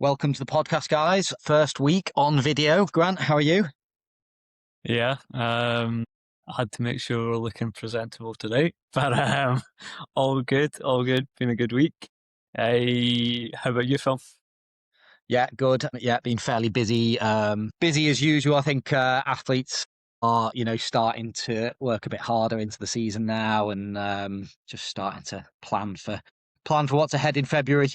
Welcome to the podcast, guys. First week on video. Grant, how are you? Yeah, I had to make sure we're looking presentable today, but all good, all good. Been a good week. How about you, Phil? Yeah, good. Yeah, been fairly busy. Busy as usual. I think athletes are, starting to work a bit harder into the season now, and just starting to plan for what's ahead in February,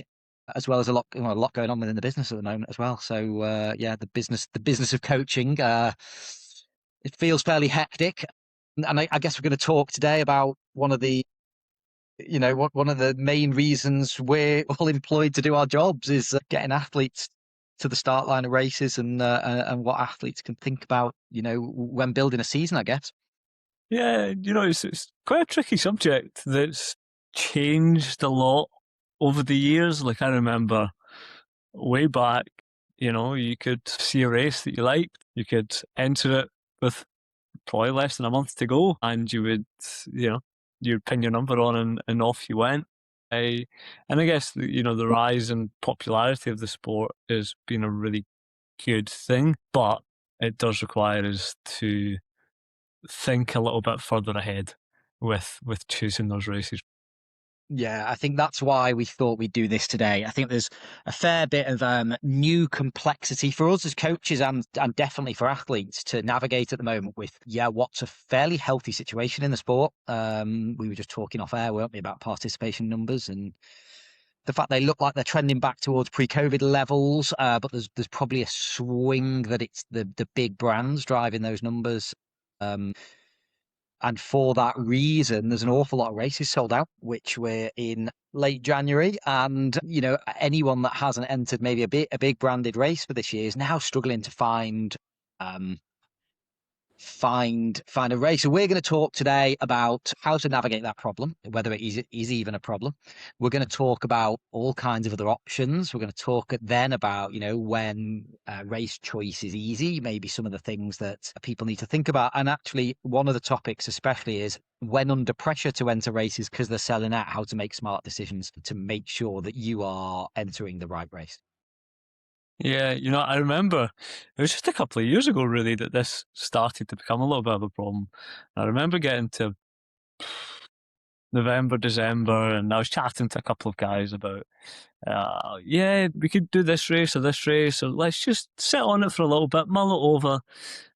as well as a lot going on within the business at the moment as well. So yeah, the business of coaching. It feels fairly hectic, and I guess we're going to talk today about one of the main reasons we're all employed to do our jobs is getting athletes to the start line of races and what athletes can think about, when building a season, I guess. Yeah, it's quite a tricky subject that's changed a lot over the years. Like I remember way back, you could see a race that you liked, you could enter it with probably less than a month to go, and you know, you'd pin your number on and off you went. I, and I guess, the rise in popularity of the sport has been a really good thing, but it does require us to think a little bit further ahead with choosing those races. Yeah, I think that's why we thought we'd do this today. I think there's a fair bit of new complexity for us as coaches and definitely for athletes to navigate at the moment with, what's a fairly healthy situation in the sport. We were just talking off air, weren't we, about participation numbers and the fact they look like they're trending back towards pre-COVID levels, but there's probably a swing that it's the big brands driving those numbers. Um, and for that reason, there's an awful lot of races sold out, which we're in late January. And, anyone that hasn't entered maybe a big branded race for this year is now struggling to um, find a race. So we're going to talk today about how to navigate that problem, whether it is even a problem. We're going to talk about all kinds of other options. We're going to talk then about, when race choice is easy, maybe some of the things that people need to think about. And actually, one of the topics especially is when under pressure to enter races because they're selling out, how to make smart decisions to make sure that you are entering the right race. Yeah, I remember it was just a couple of years ago, really, that this started to become a little bit of a problem. I remember getting to November, December, and I was chatting to a couple of guys about, yeah, we could do this race or this race, or let's just sit on it for a little bit, mull it over.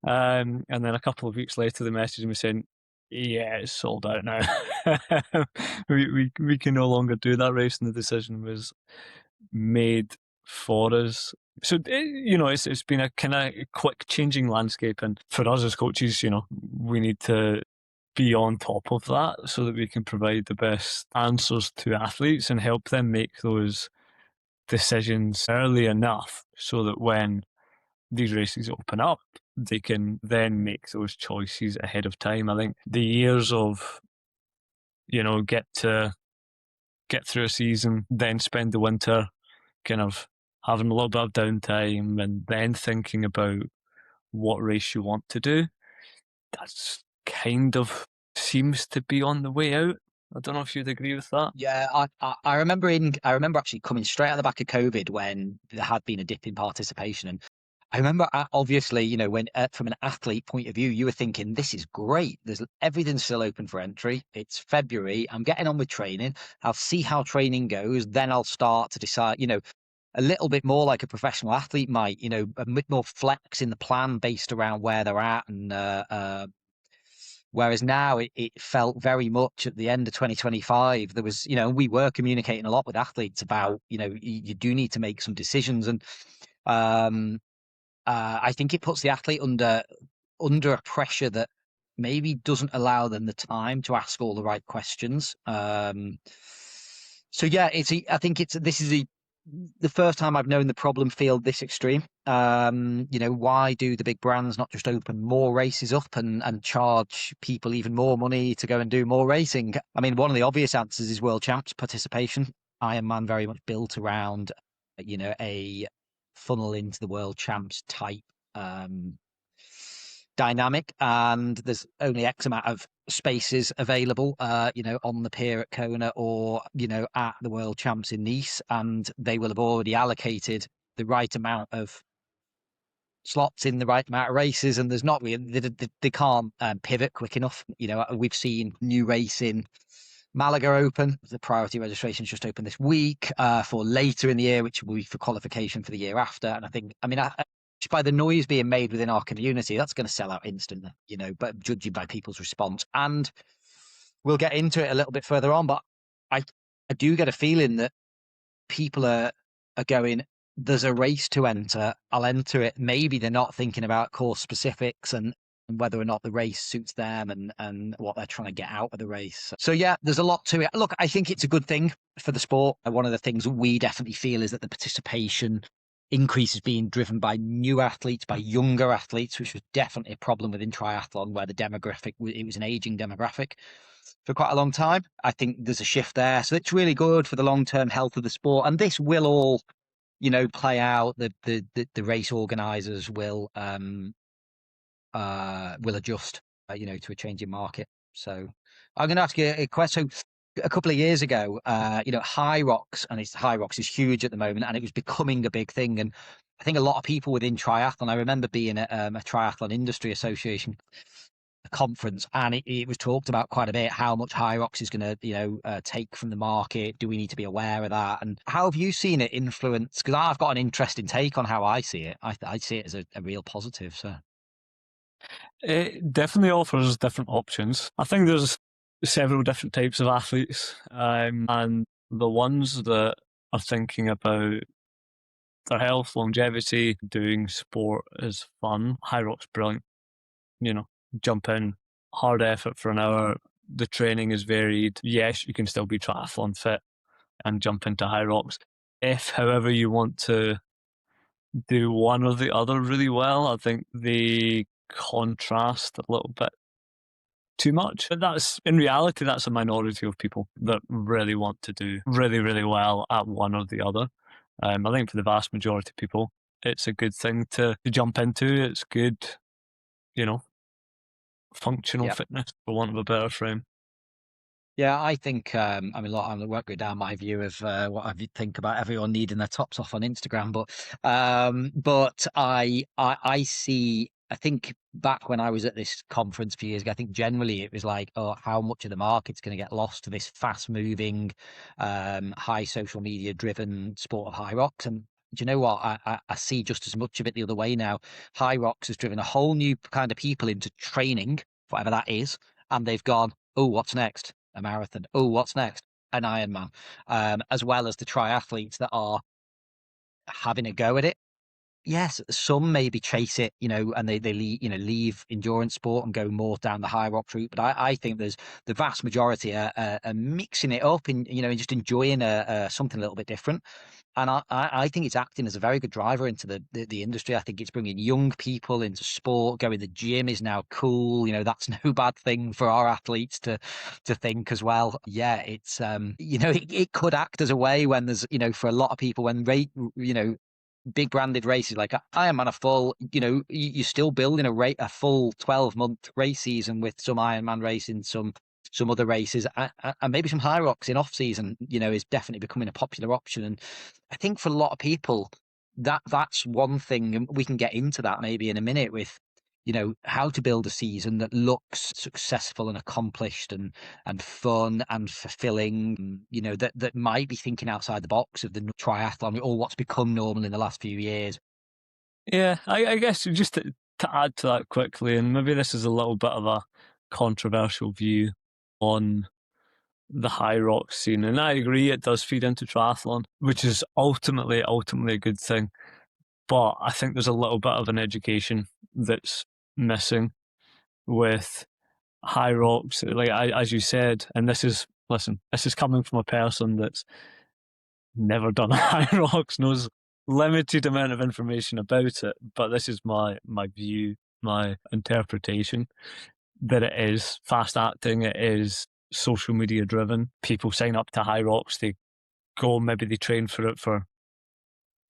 And then a couple of weeks later, they messaged me saying, yeah, it's sold out now. we can no longer do that race, and the decision was made for us. So, it's been a kind of quick changing landscape. And for us as coaches, we need to be on top of that so that we can provide the best answers to athletes and help them make those decisions early enough so that when these races open up, they can then make those choices ahead of time. I think the years of, get through a season, then spend the winter kind of having a little bit of downtime and then thinking about what race you want to do, that's kind of seems to be on the way out. I don't know if you'd agree with that. Yeah, I remember actually coming straight out of the back of COVID when there had been a dip in participation, and I remember obviously, when from an athlete point of view, you were thinking this is great. There's everything's still open for entry. It's February. I'm getting on with training. I'll see how training goes. Then I'll start to decide. A little bit more like a professional athlete might. A bit more flex in the plan based around where they're at and whereas now it felt very much at the end of 2025, there was, we were communicating a lot with athletes about, you do need to make some decisions. And I think it puts the athlete under a pressure that maybe doesn't allow them the time to ask all the right questions. So yeah, I think this is the first time I've known the problem feel this extreme. Why do the big brands not just open more races up and charge people even more money to go and do more racing? I mean, one of the obvious answers is World Champs participation. Ironman very much built around, a funnel into the World Champs type dynamic, and there's only X amount of spaces available, on the pier at Kona or, at the World Champs in Nice, and they will have already allocated the right amount of slots in the right amount of races, and there's not really they can't pivot quick enough. We've seen new race in Malaga open. The priority registration's just opened this week for later in the year, which will be for qualification for the year after. And just by the noise being made within our community, that's going to sell out instantly, but judging by people's response. And we'll get into it a little bit further on, but I do get a feeling that people are going, there's a race to enter, I'll enter it. Maybe they're not thinking about course specifics and whether or not the race suits them and what they're trying to get out of the race. So yeah, there's a lot to it. Look, I think it's a good thing for the sport. One of the things we definitely feel is that the participation increase is being driven by new athletes, by younger athletes, which was definitely a problem within triathlon, where the demographic, it was an aging demographic for quite a long time. I think there's a shift there. So it's really good for the long-term health of the sport. And this will all, play out. The race organizers will adjust, to a changing market. So I'm going to ask you a question. So a couple of years ago, Hyrox, and Hyrox is huge at the moment, and it was becoming a big thing. And I think a lot of people within triathlon, I remember being at a triathlon industry association conference, and it was talked about quite a bit how much Hyrox is going to take from the market. Do we need to be aware of that? And how have you seen it influence? Because I've got an interesting take on how I see it. I see it as a real positive. So it definitely offers different options. I think there's several different types of athletes, and the ones that are thinking about their health, longevity, doing sport is fun. Hyrox, brilliant. Jump in, hard effort for an hour. The training is varied. Yes, you can still be triathlon fit and jump into Hyrox. If, however, you want to do one or the other really well, I think they contrast a little bit too much. But in reality, that's a minority of people that really want to do really, really well at one or the other. I think for the vast majority of people, it's a good thing to jump into. It's good, functional fitness, for want of a better frame. Yeah, I think, I won't go down my view of what I think about everyone needing their tops off on Instagram, but I see, I think back when I was at this conference a few years ago, I think generally it was like, oh, how much of the market's going to get lost to this fast moving, high social media driven sport of Hyrox. And do you know what? I see just as much of it the other way now. Hyrox has driven a whole new kind of people into training, whatever that is, and they've gone, oh, what's next? A marathon. Oh, what's next? An Ironman. As well as the triathletes that are having a go at it. Yes, some maybe chase it, and they leave endurance sport and go more down the Hyrox route. But I think there's the vast majority are mixing it up and just enjoying something a little bit different. And I think it's acting as a very good driver into the industry. I think it's bringing young people into sport. Going to the gym is now cool. That's no bad thing for our athletes to think as well. Yeah, it's it could act as a way when there's for a lot of people when big branded races like Ironman are full, you're still building a full 12-month race season with some Ironman racing, some other races, and maybe some Hyrox in off season, is definitely becoming a popular option. And I think for a lot of people, that's one thing, and we can get into that maybe in a minute with, how to build a season that looks successful and accomplished and fun and fulfilling, that might be thinking outside the box of the triathlon or what's become normal in the last few years. Yeah, I guess just to add to that quickly, and maybe this is a little bit of a controversial view on the Hyrox scene, and I agree it does feed into triathlon, which is ultimately a good thing. But I think there's a little bit of an education that's missing with Hyrox. Like as you said, and this is coming from a person that's never done a Hyrox, knows limited amount of information about it, but this is my view, my interpretation, that it is fast acting, it is social media driven. People sign up to Hyrox, they go, maybe they train for it for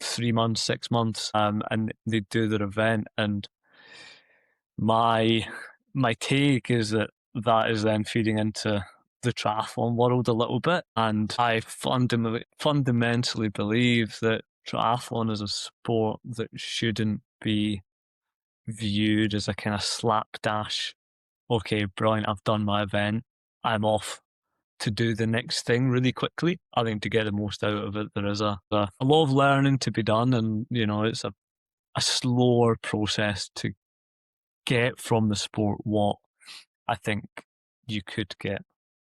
3 months, 6 months, and they do their event. And my take is that is then feeding into the triathlon world a little bit, and I fundamentally believe that triathlon is a sport that shouldn't be viewed as a kind of slapdash. Okay, brilliant, I've done my event, I'm off to do the next thing really quickly. I think to get the most out of it, there is a lot of learning to be done, and it's a slower process to get from the sport what I think you could get,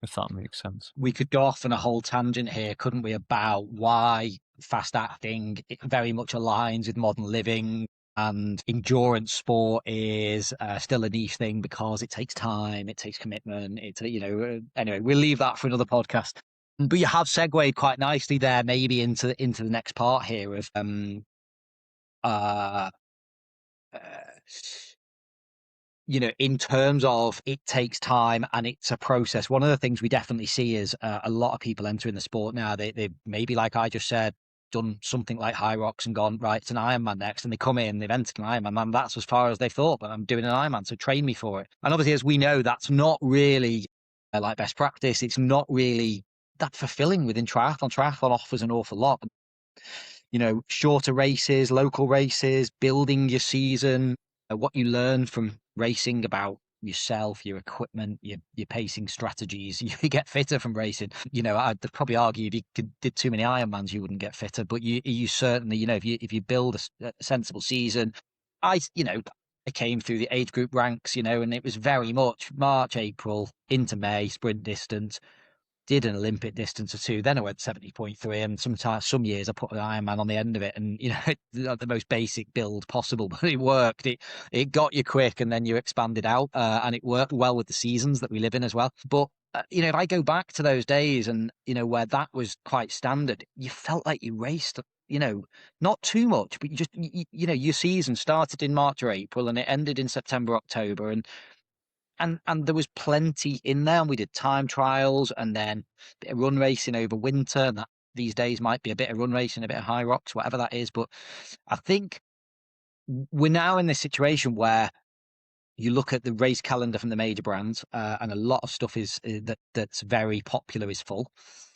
if that makes sense. We could go off on a whole tangent here, couldn't we, about why fast acting it very much aligns with modern living and endurance sport is still a niche thing because it takes time, it takes commitment. Anyway, we'll leave that for another podcast. But you have segued quite nicely there, maybe into the next part here of uh, uh in terms of it takes time and it's a process. One of the things we definitely see is a lot of people entering the sport now. They maybe, like I just said, done something like Hyrox and gone, right, it's an Ironman next, and they come in, they've entered an Ironman, and that's as far as they thought, but I'm doing an Ironman, so train me for it. And obviously, as we know, that's not really like best practice. It's not really that fulfilling within triathlon. Triathlon offers an awful lot. Shorter races, local races, building your season, what you learn from racing about yourself, your equipment, your pacing strategies. You get fitter from racing. I'd probably argue if you did too many Ironmans, you wouldn't get fitter, but you certainly, if you build a sensible season, I came through the age group ranks, and it was very much March, April into May, sprint distance. Did an Olympic distance or two, then I went 70.3, and some years I put an Ironman on the end of it, and the most basic build possible, but it worked. It got you quick, and then you expanded out, and it worked well with the seasons that we live in as well. But if I go back to those days, and where that was quite standard, you felt like you raced. Not too much, but your season started in March or April, and it ended in September, October, and there was plenty in there, and we did time trials and then a bit of run racing over winter. That these days might be a bit of run racing, a bit of Hyrox, whatever that is. But I think we're now in this situation where you look at the race calendar from the major brands, and a lot of stuff that's very popular is full.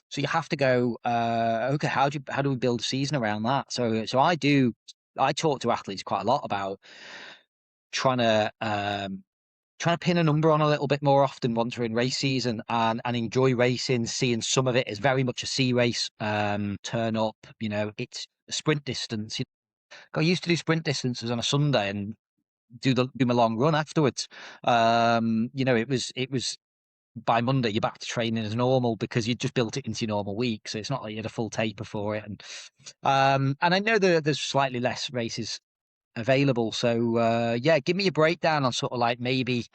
So you have to go, okay, how do we build a season around that? So I talk to athletes quite a lot about trying to pin a number on a little bit more often once we're in race season, and enjoy racing, seeing some of it as very much a sea race. Turn up, it's a sprint distance. Got used to do sprint distances on a Sunday and do my long run afterwards. It was by Monday you're back to training as normal because you just built it into your normal week. So it's not like you had a full taper for it. And I know there's slightly less races available. So give me a breakdown on sort of like maybe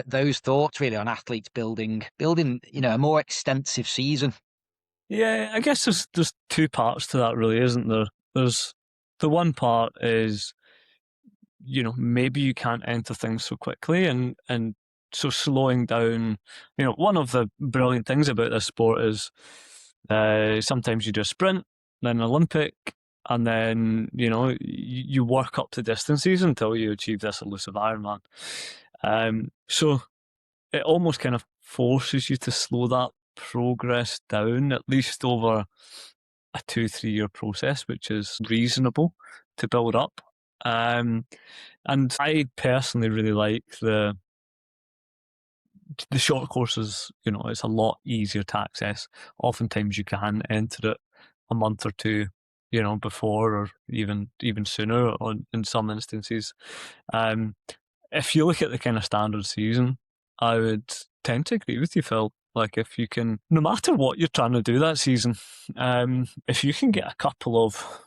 those thoughts really on athletes building a more extensive season. Yeah, I guess there's two parts to that, really, isn't there? There's the one part is maybe you can't enter things so quickly, and so slowing down. One of the brilliant things about this sport is sometimes you do a sprint, then an Olympic, and then you work up to distances until you achieve this elusive Ironman. So it almost kind of forces you to slow that progress down, at least over a 2-3 year process, which is reasonable to build up. And I personally really like the short courses. It's a lot easier to access. Oftentimes you can enter it a month or two before, or even sooner in some instances. If you look at the kind of standard season, I would tend to agree with you, Phil. Like, if you can, no matter what you're trying to do that season, if you can get a couple of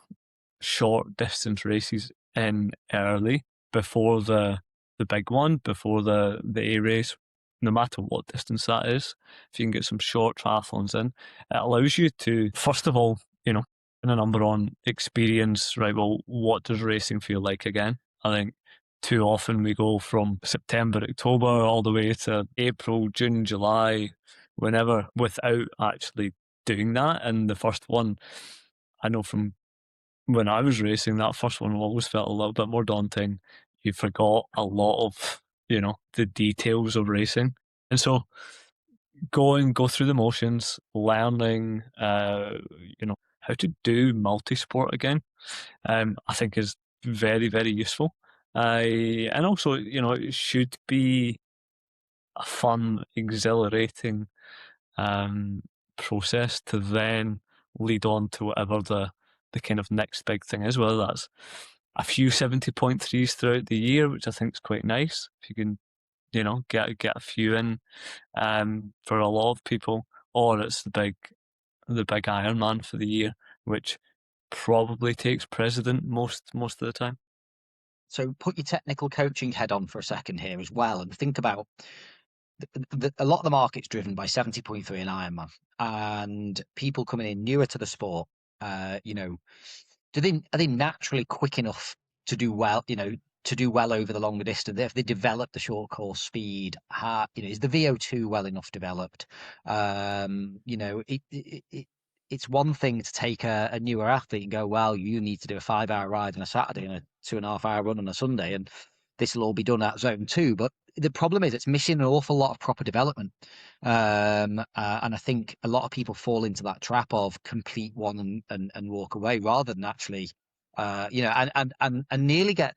short distance races in early before the big one, before the A race, no matter what distance that is, if you can get some short triathlons in, it allows you to, first of all, in a number on experience, right? Well, what does racing feel like again? I think too often we go from September, October, all the way to April, June, July, whenever, without actually doing that. And the first one, I know from when I was racing, that first one always felt a little bit more daunting. You forgot a lot of, the details of racing. And so go through the motions, learning, how to do multi-sport again, I think is very, very useful. And also, it should be a fun, exhilarating um, process to then lead on to whatever the kind of next big thing is, whether that's a few 70.3s throughout the year, which I think is quite nice. If you can, get a few in for a lot of people, or it's the big Ironman for the year, which probably takes precedent most of the time. So put your technical coaching head on for a second here as well, and think about a lot of the market's driven by 70.3 and Ironman, and people coming in newer to the sport. You know, are they naturally quick enough to do well? To do well over the longer distance, if they develop the short course speed, is the VO2 well enough developed? It's one thing to take a newer athlete and go, well, you need to do a 5 hour ride on a Saturday and a 2.5 hour run on a Sunday, and this will all be done at zone 2. But the problem is it's missing an awful lot of proper development. And I think a lot of people fall into that trap of complete one and walk away rather than actually, and nearly get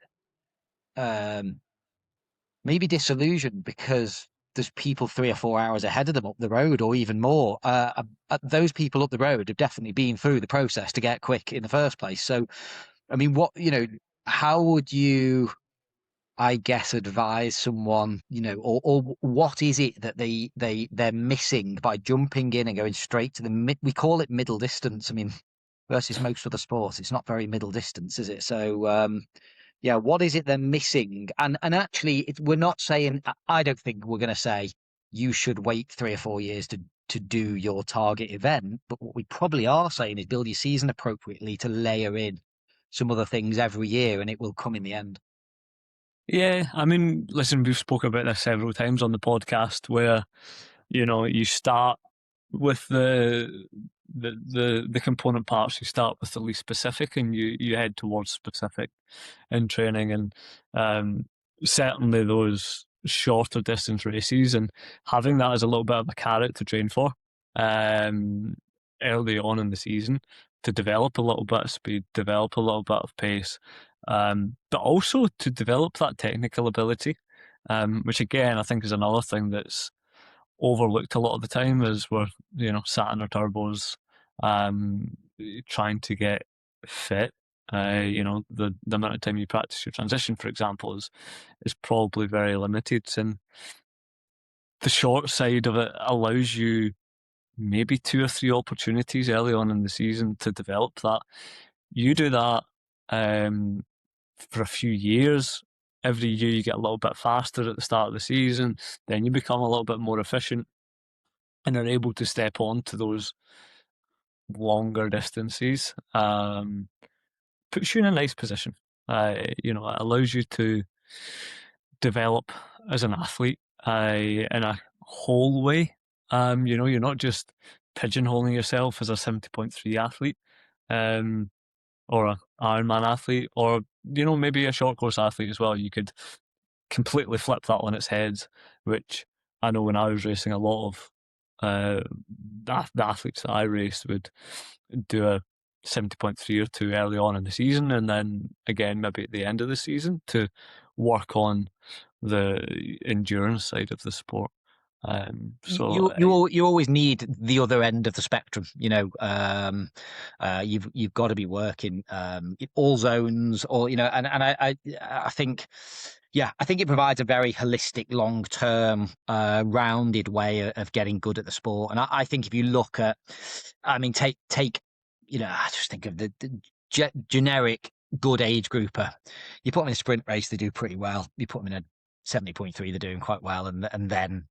maybe disillusioned because there's people 3 or 4 hours ahead of them up the road or even more. Those people up the road have definitely been through the process to get quick in the first place. So, I mean, how would you, I guess, advise someone, or what is it that they're missing by jumping in and going straight to we call it middle distance. I mean, versus most other sports, it's not very middle distance, is it? So, yeah, what is it they're missing? And actually, we're not saying. I don't think we're going to say you should wait 3 or 4 years to do your target event. But what we probably are saying is build your season appropriately to layer in some other things every year, and it will come in the end. Yeah, I mean, listen, we've spoken about this several times on the podcast where, you start with the component parts. You start with the least specific and you head towards specific in training, and certainly those shorter distance races and having that as a little bit of a carrot to train for early on in the season to develop a little bit of speed, develop a little bit of pace, but also to develop that technical ability, which again I think is another thing that's overlooked a lot of the time as we're sat in our turbos, trying to get fit. The amount of time you practice your transition, for example, is probably very limited, and the short side of it allows you maybe 2 or 3 opportunities early on in the season to develop that. You do that for a few years. Every year you get a little bit faster at the start of the season, then you become a little bit more efficient and are able to step on to those longer distances. Puts you in a nice position. It allows you to develop as an athlete in a whole way. You're not just pigeonholing yourself as a 70.3 athlete, or an Ironman athlete, or maybe a short course athlete as well. You could completely flip that on its head, which I know when I was racing, a lot of the athletes that I raced would do a 70.3 or 2 early on in the season, and then again maybe at the end of the season to work on the endurance side of the sport. You always need the other end of the spectrum. You've got to be working in all zones, or and I think. Yeah, I think it provides a very holistic, long-term, rounded way of getting good at the sport. And I think if you look at, I mean, take, I just think of the generic good age grouper. You put them in a sprint race, they do pretty well. You put them in a 70.3, they're doing quite well, and then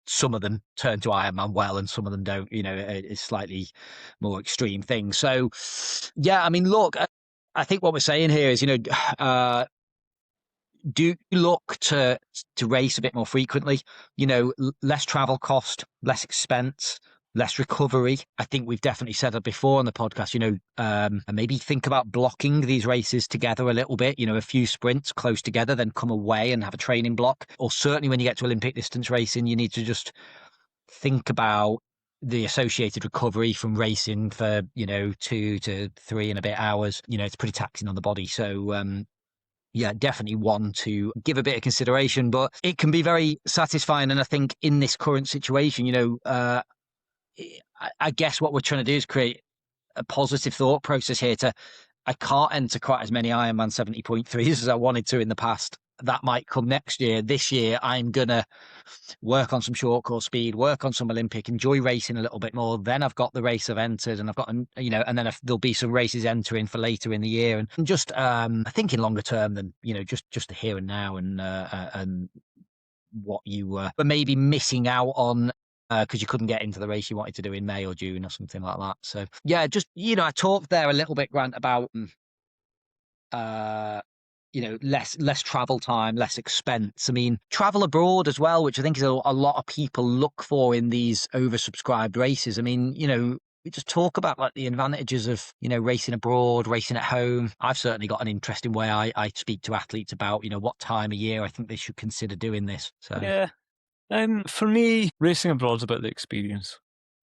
some of them turn to Ironman well, and some of them don't. It's slightly more extreme things. So, yeah, I mean, look, I think what we're saying here is, do look to race a bit more frequently, less travel cost, less expense, less recovery. I think we've definitely said it before on the podcast, and maybe think about blocking these races together a little bit, a few sprints close together, then come away and have a training block. Or certainly when you get to Olympic distance racing, you need to just think about the associated recovery from racing for, 2 to 3 and a bit hours. It's pretty taxing on the body. So, yeah, definitely one to give a bit of consideration, but it can be very satisfying. And I think in this current situation, I guess what we're trying to do is create a positive thought process here I can't enter quite as many Ironman 70.3s as I wanted to in the past. That might come next year. This year, I'm going to work on some short course speed, work on some Olympic, enjoy racing a little bit more. Then I've got the race I've entered and I've got, and then there'll be some races entering for later in the year. And just thinking longer term than, just the here and now and what you were maybe missing out on because you couldn't get into the race you wanted to do in May or June or something like that. So yeah, just I talked there a little bit, Grant, about less travel time, less expense. I mean, travel abroad as well, which I think is a lot of people look for in these oversubscribed races. I mean, we just talk about like the advantages of racing abroad, racing at home. I've certainly got an interesting way I speak to athletes about what time of year I think they should consider doing this. So Yeah. For me, racing abroad's about the experience,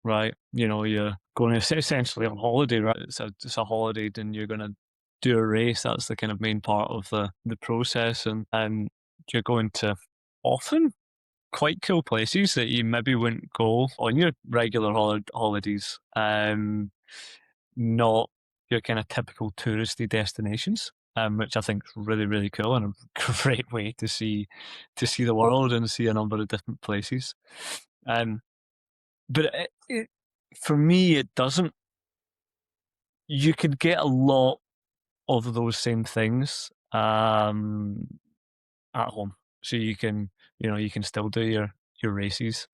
right? You're going essentially on holiday, right? It's a holiday, and you're going to do a race. That's the kind of main part of the process, and you're going to often quite cool places that you maybe wouldn't go on your regular holidays. Not your kind of typical touristy destinations. Which I think is really, really cool and a great way to see the world and see a number of different places. But for me, it doesn't. You could get a lot of those same things at home, so you can still do your races.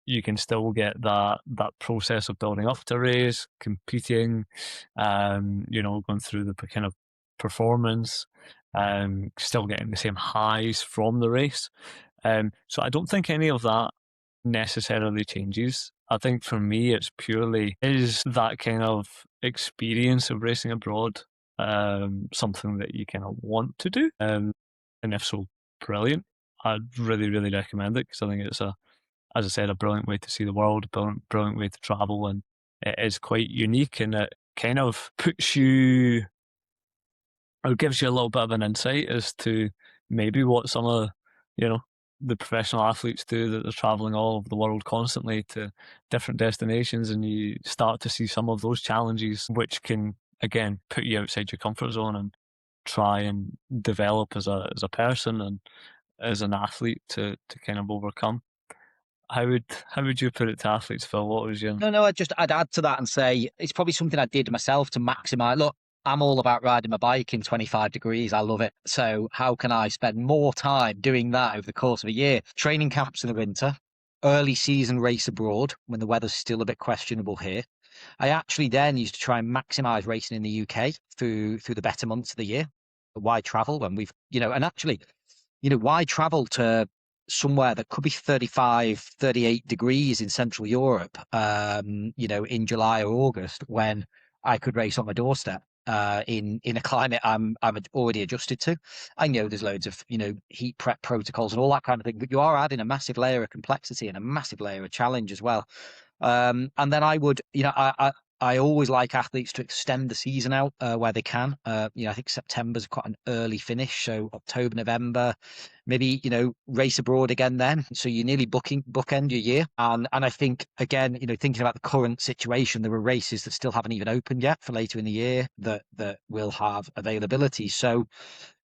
You can still get that process of building up to a race, competing, going through the kind of performance, still getting the same highs from the race. So I don't think any of that necessarily changes. I think for me, it's purely is that kind of experience of racing abroad something that you kind of want to do, and if so, brilliant. I'd really, really recommend it because I think it's as I said, a brilliant way to see the world, brilliant way to travel, and it is quite unique, and it kind of puts you, or gives you a little bit of an insight as to maybe what some of the professional athletes do, that they're traveling all over the world constantly to different destinations, and you start to see some of those challenges which can again put you outside your comfort zone and try and develop as a person and as an athlete to kind of overcome. How would you put it to athletes, Phil? What was your... No, I'd add to that and say it's probably something I did myself to maximize. Look, I'm all about riding my bike in 25 degrees. I love it. So how can I spend more time doing that over the course of a year? Training camps in the winter, early season race abroad when the weather's still a bit questionable here. I actually then used to try and maximize racing in the UK through the better months of the year. Why travel when we've, and actually, why travel to somewhere that could be 35, 38 degrees in Central Europe, in July or August, when I could race on my doorstep in a climate I'm already adjusted to. I know there's loads of, heat prep protocols and all that kind of thing, but you are adding a massive layer of complexity and a massive layer of challenge as well. And then I would, I always like athletes to extend the season out where they can. I think September's quite an early finish, so October, November, maybe race abroad again then. So you're nearly bookend your year. And I think again, thinking about the current situation, there are races that still haven't even opened yet for later in the year that will have availability. So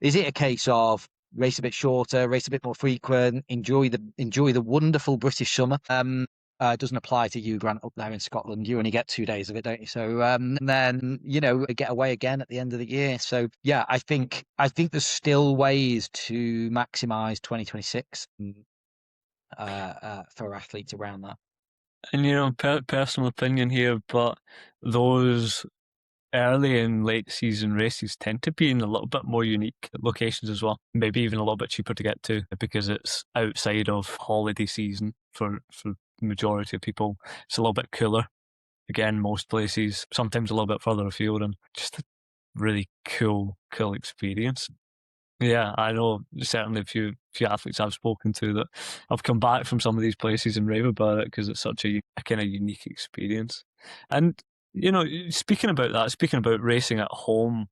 is it a case of race a bit shorter, race a bit more frequent, enjoy the wonderful British summer? It doesn't apply to you, Grant, up there in Scotland. You only get 2 days of it, don't you? So and then get away again at the end of the year. So yeah, I think there's still ways to maximise 2026 for athletes around that. And personal opinion here, but those early and late season races tend to be in a little bit more unique locations as well. Maybe even a little bit cheaper to get to because it's outside of holiday season for majority of people. It's a little bit cooler. Again, most places, sometimes a little bit further afield, and just a really cool experience. Yeah, I know certainly a few athletes I've spoken to that have come back from some of these places and rave about it because it's such a kind of unique experience. And, speaking about that, speaking about racing at home,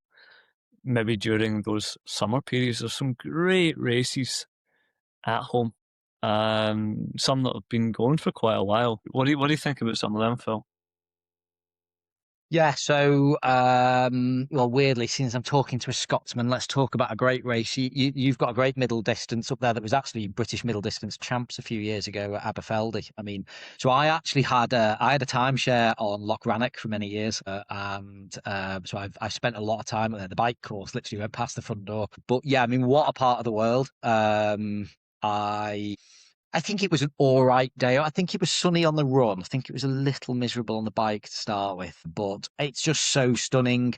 maybe during those summer periods, there's some great races at home. Some that have been going for quite a while. What do you think about some of them, Phil? Yeah, so well, weirdly, since I'm talking to a Scotsman, let's talk about a great race. You've got a great middle distance up there that was actually British middle distance champs a few years ago at Aberfeldy. I mean, so I actually had I had a timeshare on Loch Rannoch for many years, and so I've spent a lot of time there. The bike course literally went past the front door. But yeah, I mean, what a part of the world. I think it was an all right day. I think it was sunny on the run. I think it was a little miserable on the bike to start with, but it's just so stunning.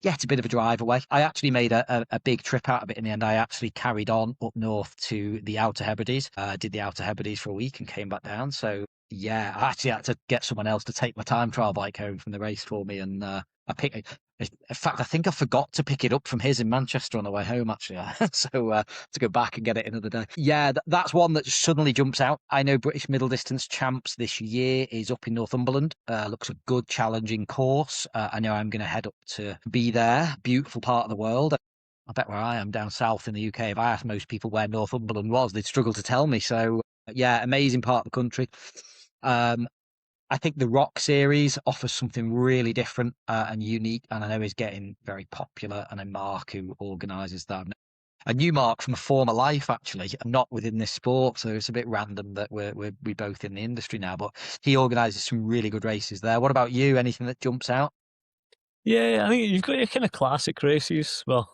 Yeah, it's a bit of a drive away. I actually made a big trip out of it in the end. I actually carried on up north to the Outer Hebrides, did the Outer Hebrides for a week and came back down. So yeah, I actually had to get someone else to take my time trial bike home from the race for me. And I picked, in fact, I think I forgot to pick it up from his in Manchester on the way home, actually. So to go back and get it another day. Yeah, that's one that suddenly jumps out. I know British middle distance champs this year is up in Northumberland. Looks a good challenging course. I know I'm going to head up to be there. Beautiful part of the world. I bet where I am down south in the UK, if I asked most people where Northumberland was, they'd struggle to tell me. So yeah, amazing part of the country. Um, I think the Rock series offers something really different and unique, and I know is getting very popular. And I know Mark, who organises that, I knew Mark from a former life, actually, not within this sport. So it's a bit random that we both in the industry now. But he organises some really good races there. What about you? Anything that jumps out? Yeah, I think you've got your kind of classic races. Well,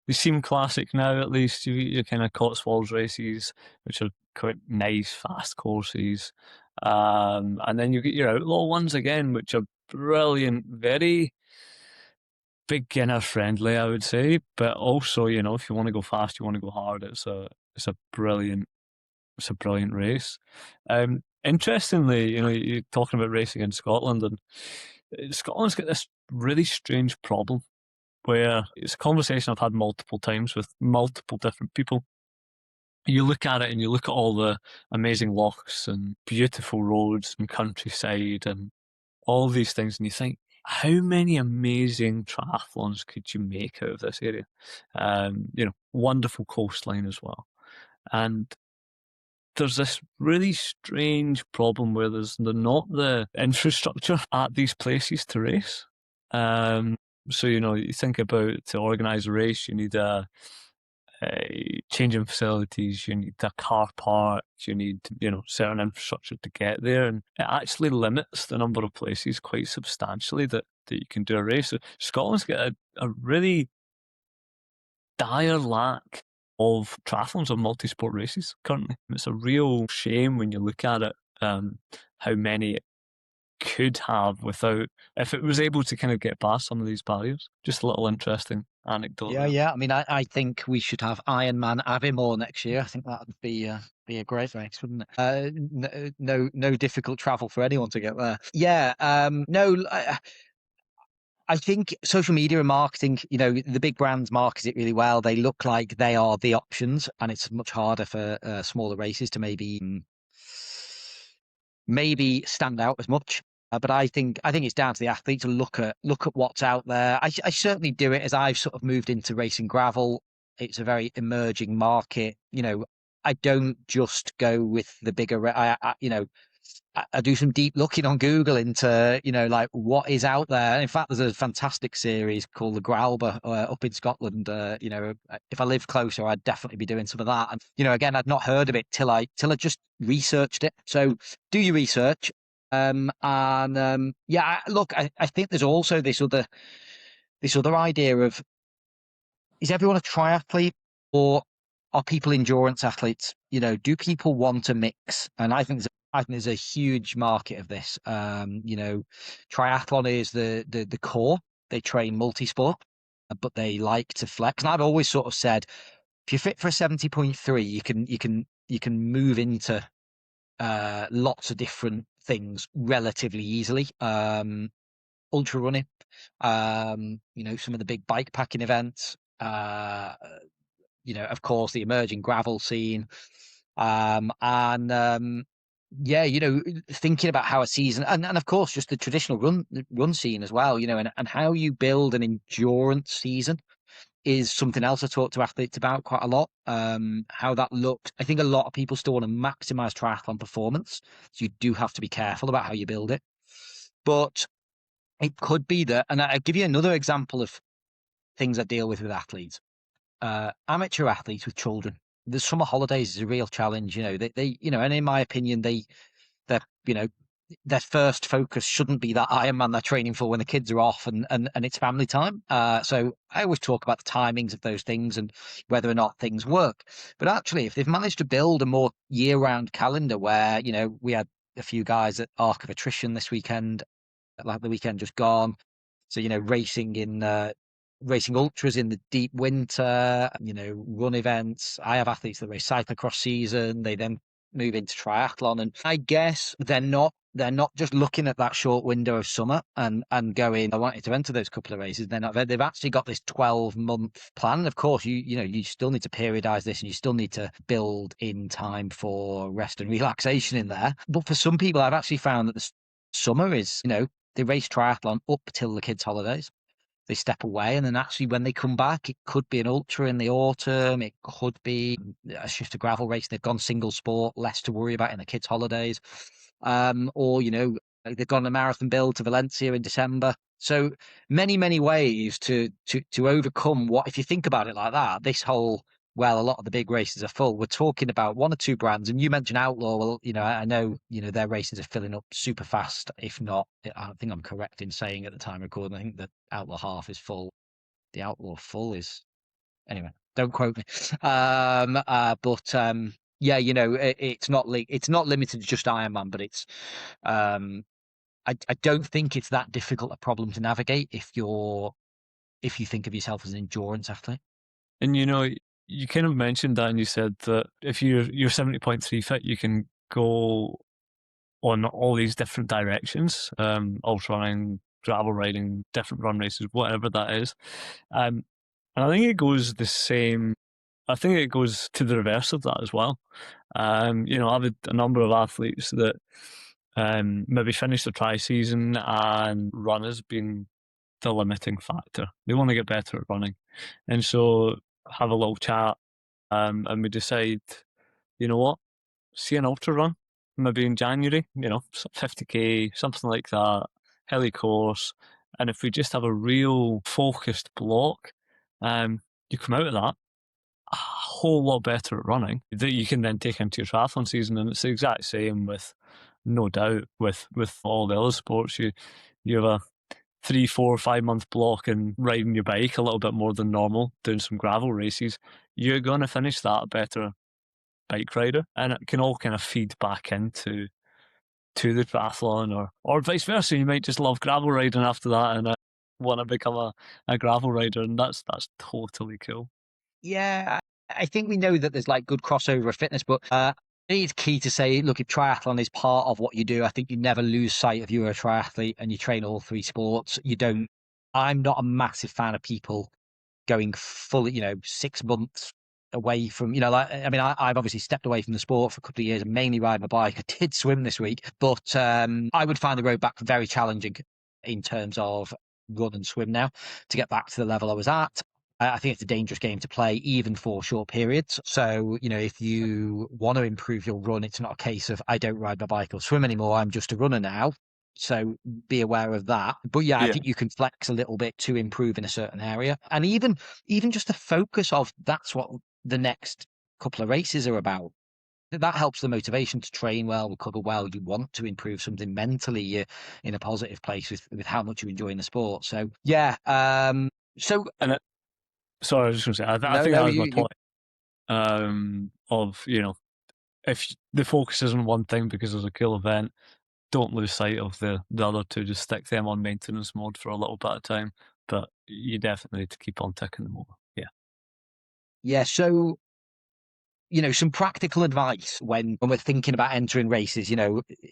they seem classic now, at least. You've got your kind of Cotswolds races, which are quite nice, fast courses. And then you get your outlaw ones again, which are brilliant, very beginner friendly, I would say. But also, if you want to go fast, you want to go hard. It's a brilliant race. Interestingly, you're talking about racing in Scotland, and Scotland's got this really strange problem where it's a conversation I've had multiple times with multiple different people. You look at it and you look at all the amazing lochs and beautiful roads and countryside and all these things, and you think, how many amazing triathlons could you make out of this area? Wonderful coastline as well. And there's this really strange problem where there's not the infrastructure at these places to race. So, you think about to organise a race, you need a changing facilities, you need a car park, you need, certain infrastructure to get there. And it actually limits the number of places quite substantially that you can do a race. So Scotland's got a really dire lack of triathlons or multi-sport races currently. It's a real shame when you look at it, how many it could have without, if it was able to kind of get past some of these barriers. Just a little interesting anecdote Yeah, there. yeah. I mean, I think we should have Ironman Aviemore next year. I think that would be a great race, wouldn't it? No difficult travel for anyone to get there. Yeah. No. I think social media and marketing, the big brands market it really well. They look like they are the options, and it's much harder for smaller races to maybe stand out as much. But I think it's down to the athlete to look at what's out there. I certainly do it as I've sort of moved into racing gravel. It's a very emerging market. I don't just go with the bigger. I do some deep looking on Google into, like what is out there. In fact, there's a fantastic series called the Growler up in Scotland. If I lived closer, I'd definitely be doing some of that. And, again, I'd not heard of it till I just researched it. So do your research. Look, I think there's also this other idea of, is everyone a triathlete or are people endurance athletes? Do people want to mix? And I think there's a huge market of this. Triathlon is the core. They train multi-sport, but they like to flex. And I've always sort of said, if you're fit for a 70.3, you can move into lots of different things relatively easily. Ultra running, some of the big bike packing events, of course, the emerging gravel scene. And yeah, thinking about how a season and of course just the traditional run scene as well, and how you build an endurance season is something else I talk to athletes about quite a lot. How that looks. I think a lot of people still want to maximize triathlon performance. So you do have to be careful about how you build it. But it could be that, and I'll give you another example of things I deal with athletes. Amateur athletes with children. The summer holidays is a real challenge. And in my opinion, they're, their first focus shouldn't be that Ironman they're training for when the kids are off and it's family time. So I always talk about the timings of those things and whether or not things work. But actually, if they've managed to build a more year-round calendar where, we had a few guys at Arc of Attrition this weekend, like the weekend just gone. So, racing ultras in the deep winter, run events. I have athletes that race cyclocross season. They then move into triathlon. And I guess they're not just looking at that short window of summer and going, I wanted to enter those couple of races. They've actually got this 12-month plan. Of course, you still need to periodize this and you still need to build in time for rest and relaxation in there. But for some people, I've actually found that the summer is, they race triathlon up till the kids' holidays. They step away, and then actually when they come back, it could be an ultra in the autumn. It could be a shift to gravel race. They've gone single sport, less to worry about in the kids' holidays. Or they've gone a marathon build to Valencia in December. So many ways to overcome what, if you think about it like that, this whole, well, a lot of the big races are full. We're talking about one or two brands, and you mentioned Outlaw. Well, I know, their races are filling up super fast. If not, I think I'm correct in saying at the time of recording, I think the Outlaw half is full. The Outlaw full is, anyway, don't quote me. But yeah, it's not limited to just Ironman, but it's, I don't think it's that difficult a problem to navigate if you think of yourself as an endurance athlete. And you kind of mentioned that, and you said that if you're 70.3 fit, you can go on all these different directions, ultra running, gravel riding, different run races, whatever that is. And I think it goes the same. I think it goes to the reverse of that as well. I've had a number of athletes that maybe finish the tri season and run has been the limiting factor. They want to get better at running, and so have a little chat, and we decide, you know what, see an ultra run, maybe in January, 50k, something like that, hilly course, and if we just have a real focused block, you come out of that a whole lot better at running that you can then take into your triathlon season, and it's the exact same with, no doubt, with all the other sports. You have a 3, 4, 5 month block and riding your bike a little bit more than normal, doing some gravel races, you're going to finish that a better bike rider, and it can all kind of feed back into the triathlon, or vice versa. You might just love gravel riding after that and want to become a gravel rider, and that's totally cool. Yeah, I think we know that there's like good crossover of fitness, but I think it's key to say, look, if triathlon is part of what you do, I think you never lose sight of you're a triathlete and you train all three sports. I'm not a massive fan of people going fully, 6 months away from, I've obviously stepped away from the sport for a couple of years and mainly ride my bike. I did swim this week, but I would find the road back very challenging in terms of run and swim now to get back to the level I was at. I think it's a dangerous game to play, even for short periods. So, if you want to improve your run, it's not a case of I don't ride my bike or swim anymore. I'm just a runner now. So be aware of that. But yeah, I think you can flex a little bit to improve in a certain area. And even just the focus of that's what the next couple of races are about. That helps the motivation to train well, recover well. You want to improve something mentally. You're in a positive place with how much you're enjoying the sport. So yeah. Sorry, I was just going to say, I think that was my point. Of, if the focus isn't one thing because there's a cool event, don't lose sight of the other two. Just stick them on maintenance mode for a little bit of time, but you definitely need to keep on ticking them over. Yeah. Yeah. So some practical advice when we're thinking about entering races.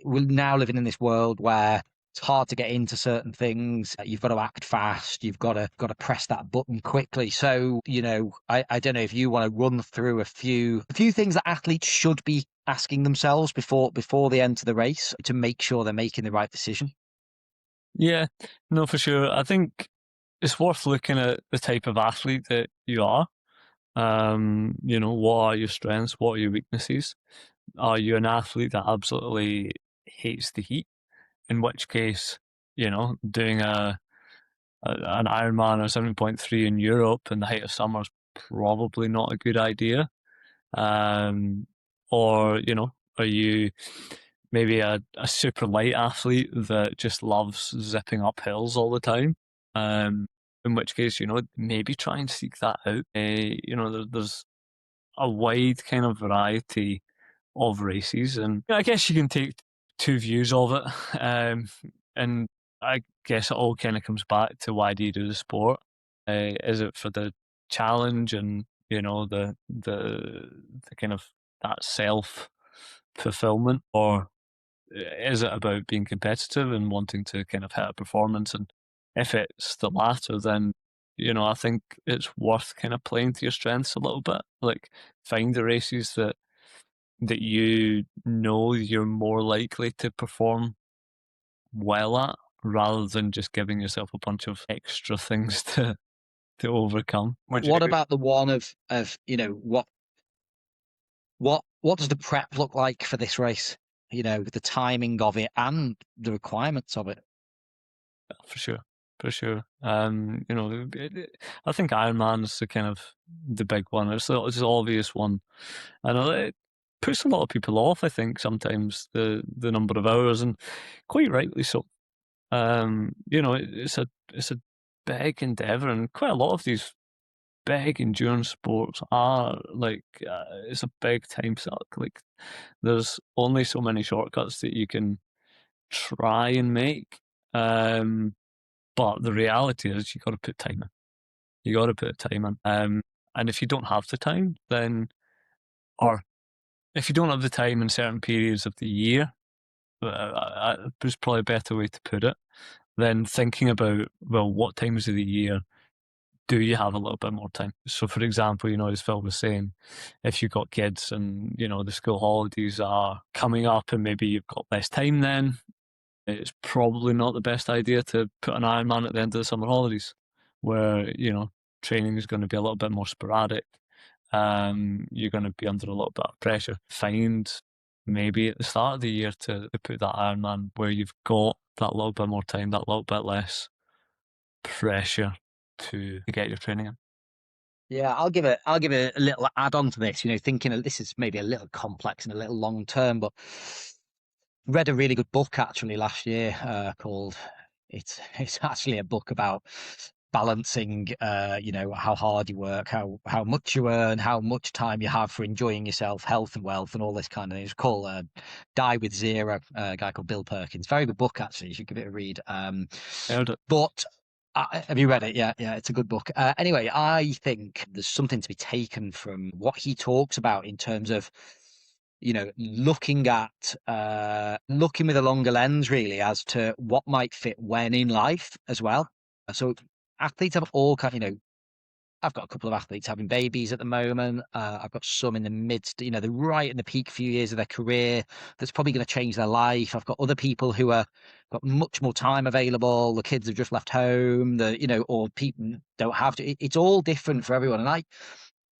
We're now living in this world where it's hard to get into certain things. You've got to act fast. You've got to press that button quickly. So, I don't know if you want to run through a few things that athletes should be asking themselves before they enter the race to make sure they're making the right decision. Yeah, no, for sure. I think it's worth looking at the type of athlete that you are. What are your strengths? What are your weaknesses? Are you an athlete that absolutely hates the heat? In which case, doing an Ironman or 7.3 in Europe in the height of summer is probably not a good idea. Or, are you maybe a super light athlete that just loves zipping up hills all the time? In which case, maybe try and seek that out. There's a wide kind of variety of races, and I guess you can take two views of it. And I guess it all kind of comes back to, why do you do the sport? Is it for the challenge and the kind of that self fulfillment, or is it about being competitive and wanting to kind of hit a performance? And if it's the latter, then I think it's worth kind of playing to your strengths a little bit. Like, find the races that you're more likely to perform well at, rather than just giving yourself a bunch of extra things to overcome. What about the one of what does the prep look like for this race? The timing of it and the requirements of it. For sure, for sure. I think Ironman's the kind of the big one. It's the obvious one, and it puts a lot of people off. I think sometimes the number of hours, and quite rightly so. It's a big endeavor, and quite a lot of these big endurance sports are like, it's a big time suck. Like, there's only so many shortcuts that you can try and make. But the reality is, you got to put time in. You got to put time in. And if you don't have the time, or if you don't have the time in certain periods of the year, there's probably a better way to put it, then thinking about, well, what times of the year do you have a little bit more time? So, for example, as Phil was saying, if you've got kids and, the school holidays are coming up and maybe you've got less time, then it's probably not the best idea to put an Ironman at the end of the summer holidays, where, training is going to be a little bit more sporadic. You're going to be under a little bit of pressure. Find maybe at the start of the year to put that Ironman where you've got that little bit more time, that little bit less pressure to get your training in. Yeah, I'll give it a little add on to this, thinking this is maybe a little complex and a little long term, but read a really good book actually last year called it's actually a book about balancing how hard you work, how much you earn, how much time you have for enjoying yourself, health and wealth, and all this kind of thing. It's called Die with Zero, a guy called Bill Perkins. Very good book actually, you should give it a read. But have you read it? Yeah, it's a good book. Anyway, I think there's something to be taken from what he talks about in terms of looking with a longer lens, really, as to what might fit when in life as well. So athletes have all kind, I've got a couple of athletes having babies at the moment. I've got some in the midst, they're right in the peak few years of their career. That's probably going to change their life. I've got other people who got much more time available. The kids have just left home. Or people don't have to. It's all different for everyone. And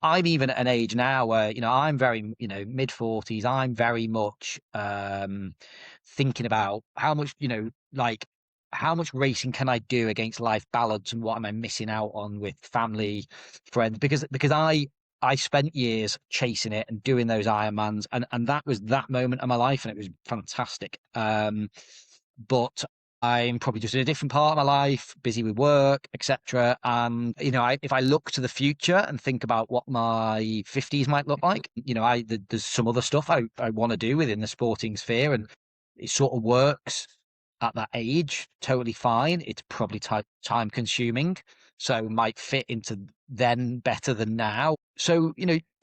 I'm even at an age now where, I'm very, mid-40s. I'm very much thinking about how much, how much racing can I do against life balance, and what am I missing out on with family, friends? Because I spent years chasing it and doing those Ironmans, and that was that moment of my life, and it was fantastic. But I'm probably just in a different part of my life, busy with work, etc. And if I look to the future and think about what my 50s might look like, there's some other stuff I want to do within the sporting sphere, and it sort of works at that age, totally fine. It's probably time consuming, so might fit into then better than now. So,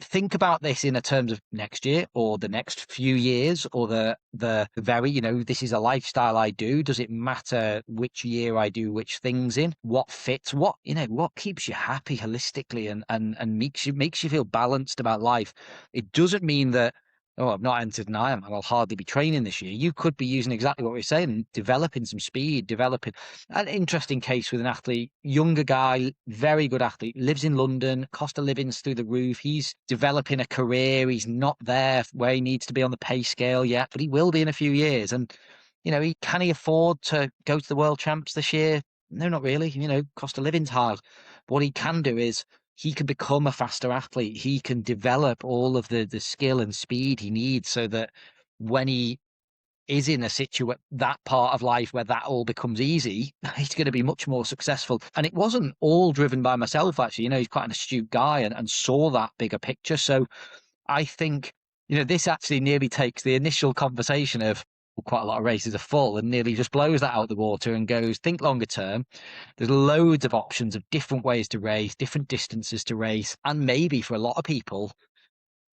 think about this in a terms of next year or the next few years or the very, this is a lifestyle I do. Does it matter which year I do which things in? What fits? What keeps you happy holistically and makes you feel balanced about life? It doesn't mean that, oh, I've not entered an Ironman, I'll hardly be training this year. You could be using exactly what we're saying, developing some speed, developing an interesting case with an athlete, younger guy, very good athlete, lives in London, cost of living's through the roof. He's developing a career. He's not there where he needs to be on the pay scale yet, but he will be in a few years. And, can he afford to go to the world champs this year? No, not really. Cost of living's high. But what he can do is he can become a faster athlete. He can develop all of the skill and speed he needs so that when he is in that part of life where that all becomes easy, he's going to be much more successful. And it wasn't all driven by myself, actually. He's quite an astute guy and saw that bigger picture. So I think, this actually nearly takes the initial conversation of, well, quite a lot of races are full, and nearly just blows that out of the water and goes, think longer term. There's loads of options of different ways to race, different distances to race. And maybe for a lot of people,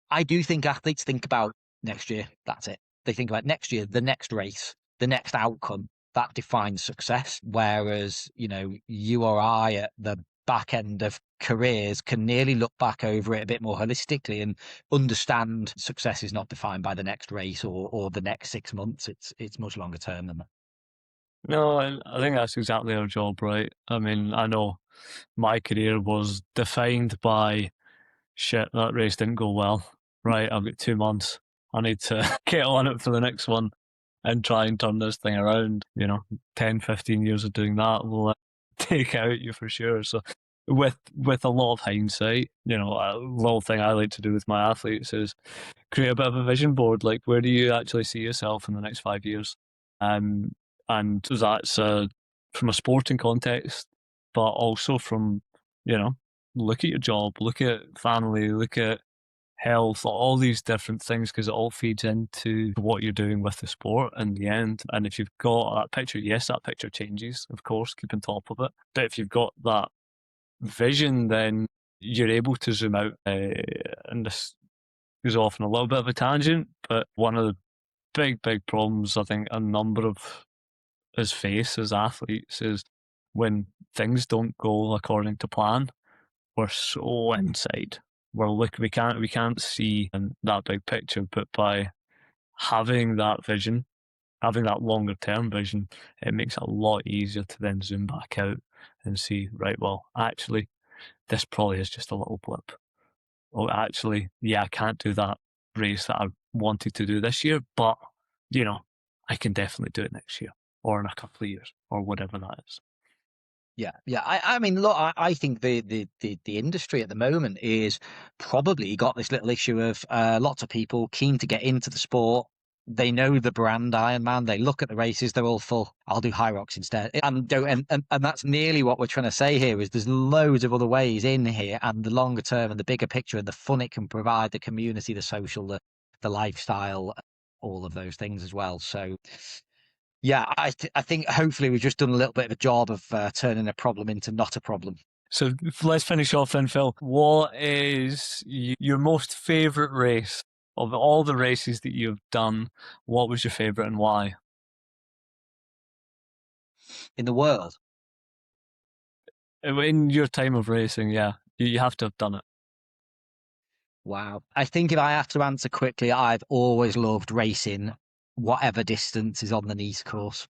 I do think athletes think about next year. That's it. They think about next year, the next race, the next outcome that defines success. Whereas, you or I at the back end of careers can nearly look back over it a bit more holistically and understand success is not defined by the next race or the next 6 months. It's much longer term than that. No, I think that's exactly our job, right? I mean, I know my career was defined by shit, that race didn't go well. Right, I've got 2 months. I need to get on it for the next one and try and turn this thing around. 10, 15 years of doing that will take out you for sure. So with a lot of hindsight, a little thing I like to do with my athletes is create a bit of a vision board. Like, where do you actually see yourself in the next 5 years? And that's from a sporting context, but also from, look at your job, look at family, look at health, all these different things, because it all feeds into what you're doing with the sport in the end. And if you've got that picture, yes, that picture changes, of course, keep on top of it. But if you've got that vision, then you're able to zoom out. And this goes off on a little bit of a tangent, but one of the big problems I think a number of us face as athletes is when things don't go according to plan, we're so inside. We can't see that big picture, but by having that vision, having that longer term vision, it makes it a lot easier to then zoom back out and see, right, well, actually, this probably is just a little blip. Oh, actually, yeah, I can't do that race that I wanted to do this year, but, I can definitely do it next year or in a couple of years or whatever that is. Yeah. I mean, look, I think the industry at the moment is probably got this little issue of lots of people keen to get into the sport. They know the brand Ironman. They look at the races. They're all full. I'll do Hyrox instead. And that's nearly what we're trying to say here is there's loads of other ways in here, and the longer term and the bigger picture and the fun it can provide, the community, the social, the lifestyle, all of those things as well. So yeah, I think hopefully we've just done a little bit of a job of turning a problem into not a problem. So let's finish off then, Phil. What is your most favourite race of all the races that you've done? What was your favourite and why? In the world? In your time of racing, yeah. You have to have done it. Wow. I think if I have to answer quickly, I've always loved racing whatever distance is on the Nice course,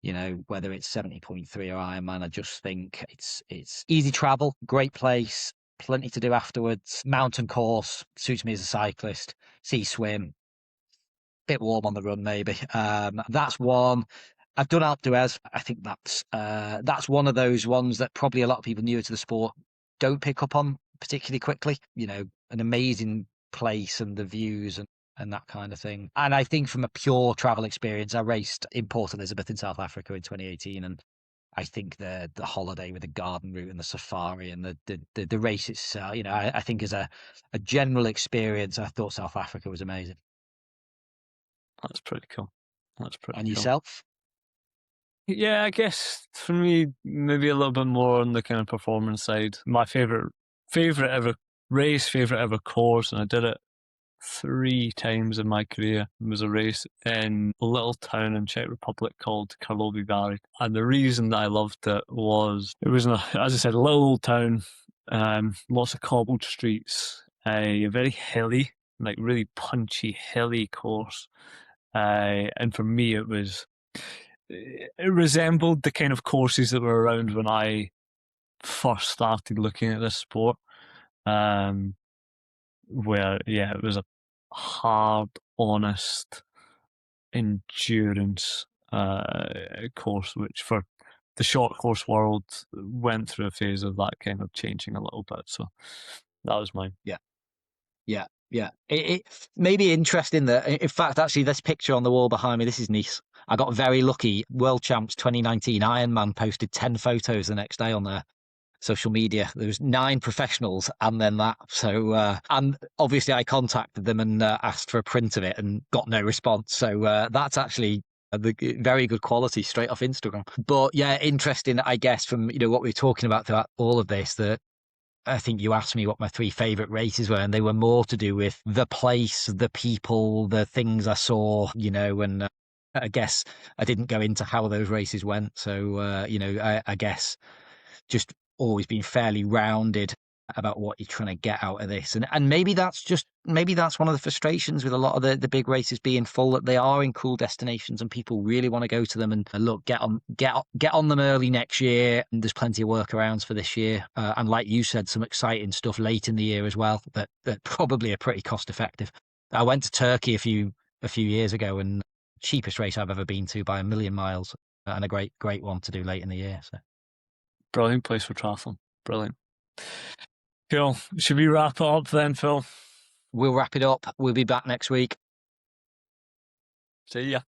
whether it's 70.3 or Ironman. I just think it's easy travel, great place, plenty to do afterwards. Mountain course suits me as a cyclist. Sea swim, bit warm on the run maybe. That's one. I've done Alpe d'Huez. I think that's one of those ones that probably a lot of people newer to the sport don't pick up on particularly quickly. An amazing place and the views and that kind of thing. And I think from a pure travel experience, I raced in Port Elizabeth in South Africa in 2018, and I think the holiday with the garden route and the safari and the race itself, I think as a general experience, I thought South Africa was amazing. That's pretty cool. And yourself? Yeah, I guess for me, maybe a little bit more on the kind of performance side. My favorite ever race, favorite ever course, and I did it 3 times in my career. It was a race in a little town in Czech Republic called Karlovy Vary, and the reason that I loved it was it was, as I said, a little old town, lots of cobbled streets, a very hilly, like really punchy, hilly course, and for me it resembled the kind of courses that were around when I first started looking at this sport. Um, where it was a hard, honest endurance course, which for the short course world went through a phase of that kind of changing a little bit. So that was mine. Yeah. Yeah, yeah. It may be interesting that, in fact, actually, this picture on the wall behind me, this is Nice. I got very lucky. World Champs 2019 Ironman posted 10 photos the next day on their social media. There was 9 professionals and then that. So, and obviously I contacted them and asked for a print of it and got no response. So that's actually the very good quality straight off Instagram. But yeah, interesting, I guess, from what we were talking about throughout all of this, that I think you asked me what my 3 favorite races were, and they were more to do with the place, the people, the things I saw, and I guess I didn't go into how those races went. So, I guess just always been fairly rounded about what you're trying to get out of this. And maybe that's one of the frustrations with a lot of the big races being full, that they are in cool destinations and people really want to go to them. And look, get on them early next year. And there's plenty of workarounds for this year. And like you said, some exciting stuff late in the year as well that probably are pretty cost effective. I went to Turkey a few years ago, and cheapest race I've ever been to by a million miles, and a great one to do late in the year. So. Brilliant place for triathlon. Brilliant. Cool. Should we wrap it up then, Phil? We'll wrap it up. We'll be back next week. See ya.